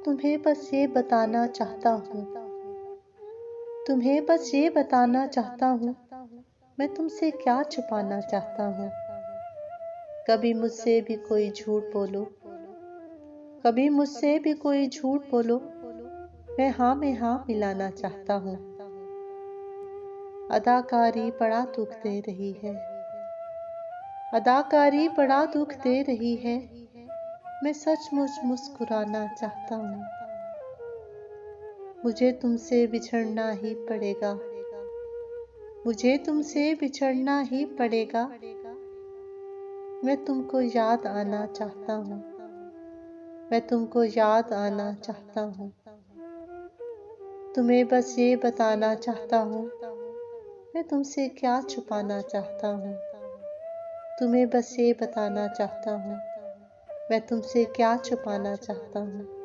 तुम्हें बस ये बताना चाहता हूँ, तुम्हें बस ये बताना चाहता हूँ, मैं तुमसे क्या छुपाना चाहता हूँ। कभी मुझसे भी कोई झूठ बोलो, कभी मुझसे भी कोई झूठ बोलो, मैं हाँ में हाँ मिलाना चाहता हूँ। अदाकारी बड़ा दुख दे रही है, अदाकारी बड़ा दुख दे रही है, मैं सचमुच मुस्कुराना चाहता हूँ। मुझे तुमसे बिछड़ना ही पड़ेगा, मुझे तुमसे बिछड़ना ही पड़ेगा, मैं तुमको याद आना चाहता हूँ, मैं तुमको याद आना चाहता हूँ। तुम्हें बस ये बताना चाहता हूँ, मैं तुमसे क्या छुपाना चाहता हूँ। तुम्हें बस ये बताना चाहता हूँ, मैं तुमसे क्या छुपाना चाहता हूँ।